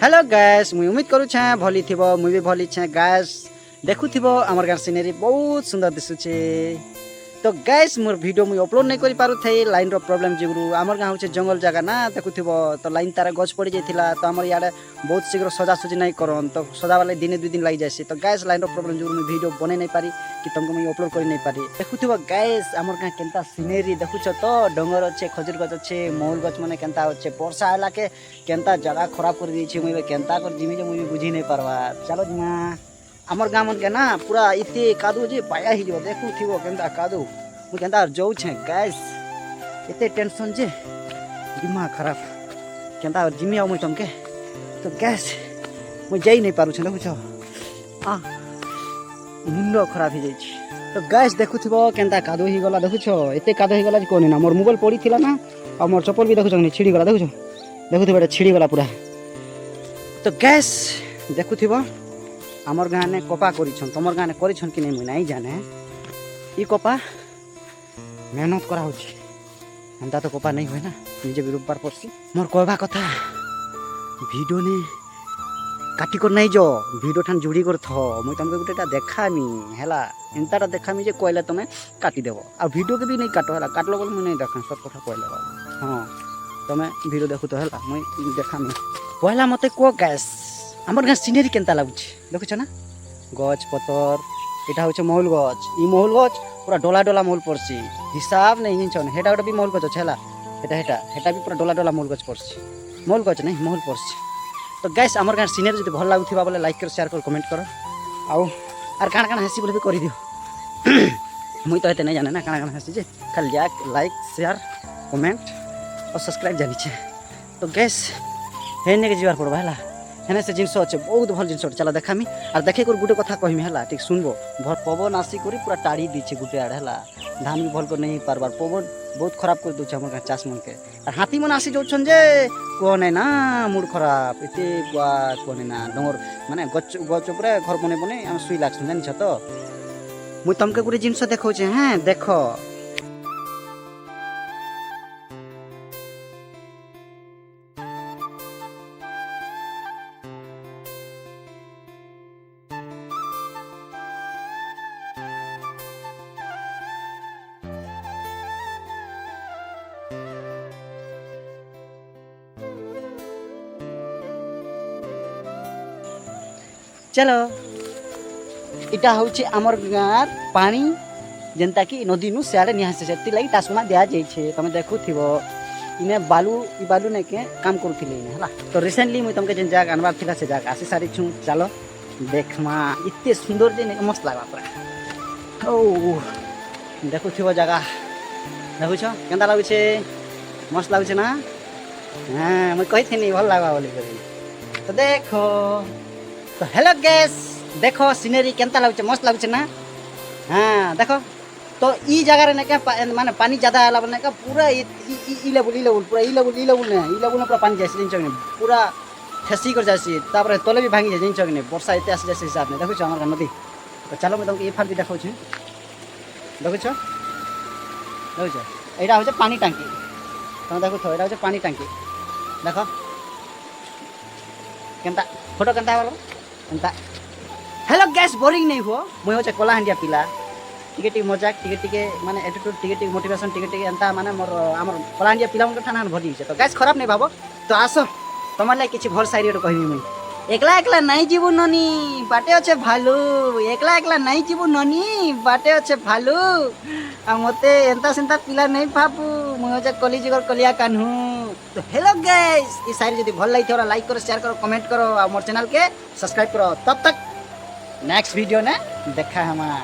Hello guys मुई उम्मीद करू छे भली थिबो मुई भी भली छे गैस देखु थिबो हमर गार सीनरी बहुत सुंदर दिसुछे। तो गैस मोर वीडियो मुई अपलोड नहीं करि पारु थे लाइन रो प्रॉब्लम जिगरु हमर गाँव होचे जंगल जगह ना देखु थिबो तो लाइन तारा गछ पड़ी जाइथिला तो हमर याडे बहुत शीघ्र सजा सुजी नहीं करन तो सजा वाले दिने 2 दिन लागि जायसी तो गैस लाइन रो प्रॉब्लम जिगरु मुई वीडियो बने नहीं पारी कि तुमको मुई अपलोड करि नहीं पारी। देखु थिबो गैस हमर गाँ केनता सीनरी देखुछ तो डंगर अच्छे खजूर गछ अच्छे मौल गछ माने केनता अच्छे वर्षा आला के केनता जगह खराब कर दी मुई केनता कर जिमी जे मुई बुझी नहीं पारवा। चलो जिमा हमर गाँव मन के ना पूरा इते कादू जे पाया ही जो देखु थिबो केनता कादू मुई केनता जाऊ छे गैस इते टेंशन जे दिमाग खराब केनता जिमी आउ मुई तुमके तो गैस मुई जाई नहीं पारु छे देखुछ आ मुंड खराब ही जाई तो गैस देखु थिबो केनता कादू ही गला देखुछ इते कादू ही गला जे कोनी ना मोर मोबाइल पड़ी थिला ना और मोर चप्पल भी देखुछ नि छिड़ी गला देखुछ देखु थिबो छिड़ी गला पूरा। तो गैस देखु थिबो हमर गाँ ने कपा करिछन तमर गाँ ने करिछन कि नहीं मुई नहीं जाने ई कपा मेहनत करा होची एंता तो कपा नहीं हुए ना निजे भी रूपार पड़सी मोर कहबा कथा वीडियो ने काटी कर नहीं जो वीडियो ठान जुड़ी कर थो मुई तुमके गुटेटा देखामी हैला एंताटा देखामी जे कोइला तमे काटी देबो आ वीडियो के भी नहीं काटो हैला काटलो बोल मुई नहीं देखा सब कथा कोइला हां तमे वीडियो देखु तो हैला मुई देखामी पहला मते को गैस हमर गाँ सीनरी केनता लागुछ देखुछ ना गछ पतर एटा होचे महुल गछ ई महुल गछ पूरा डोला डोला महुल पड़सी हिसाब नहीं छन हेटा गोटे भी महुल गछ छला हेटा हेटा हेटा भी पूरा डोला डोला महुल गछ पड़सी महुल गछ नहीं महुल पड़सी। तो गैस हमर गाँ सीनरी जदि भल लागुथिबा बोले लाइक कर शेयर कर कमेंट कर आउ आर काण काण हसी बोले भी करि दियो मुई तो हेते नहीं जाने ना काण काण हसी जे खाली लाइक शेयर कमेंट और सब्सक्राइब जानी छे। तो गैस हेने के जीवार पड़बा हला हेने से जिनस अच्छे बहुत भल जिनस चला देखामी और देखे कर गुटे कथा कहमी है ठीक सुनबो भर पवन आसी करी पूरा टाड़ी दीचे गुटे आड़े है धान भी भल कर नहीं पारबार पवन बहुत खराब कर दूचे हमर चाष मन के और हाथी मन आसी जाऊन जे कहने ना मूड खराब एते कहने ना डर माने गच गच उपरे घर बने बने आम शुई लागस जानी तो मुई तुमके गोटे जिनस देखौचे हाँ देख चलो इटा होचे हमर गाँर पानी जेनता कि नदी नु सियाड़े निहासे सेति लगी टासमा दिया जाई छे तमे देखु थिबो इने बालू ई बालू ने के काम करूथिले इने हला। तो रिसेंटली मुई तुमके जेन जाग अनबार थिला से जाग आसी सारी छु चलो देखमा इत्ते सुंदर जे ने मस्त लागबा पूरा ओ देखु थिबो जगह देखु छ केनता लागु छे मस्त लागु छे ना हां मुई कहि थिनी भल लागबा बोली तो देखो। तो हेलो गैस देखो सीनरी केनता लागुचे मस्त लागुचे ना हाँ देखो तो ई जगह रे क्या माने पानी ज्यादा आला बने का पूरा ई लेवल पूरा ई लेवल पूरा पानी जाइसे जिन चगने पूरा ठेसी कर जाइसे तापर तले भी भांगी जाय जिन चगने वर्षा इते आसी जाइसे हिसाब ने देखो छ हमर नदी। तो चलो मैं तुमके ई फार भी देखौ छी देखो छ एटा होचे पानी टांकी तुम देखो छ एटा होचे पानी टांकी देखो केनता फोटो केनता वाला एंता हेलो गैस बोरिंग नहीं हो मुई होचे कलाहांडिया पिला टिके टिके मजाक टिके टिके माने एटीट्यूड टिके टिके मोटिवेशन टिके टिके एंता माने मोर हमर कलाहांडिया पिला मन ठाना भरी छे। तो गैस खराब नहीं भाबो तो आसो तमर लाई किछि भल साइरी कहबी मुई एकला एकला नहीं जीवु ननी बाटे अच्छे भालू एकला एकला नहीं जीवु ननी बाटे अच्छे भालू आ मते एंता सेंता पिला नहीं भाबू मुई होचे कली जिगर कलिया कान्हू। तो हेलो गाइस ये सारी यदि भल लगी थोड़ा लाइक करो शेयर करो कमेंट करो और मोर चैनल के सब्सक्राइब करो तब तक नेक्स्ट वीडियो ने देखा हमारा।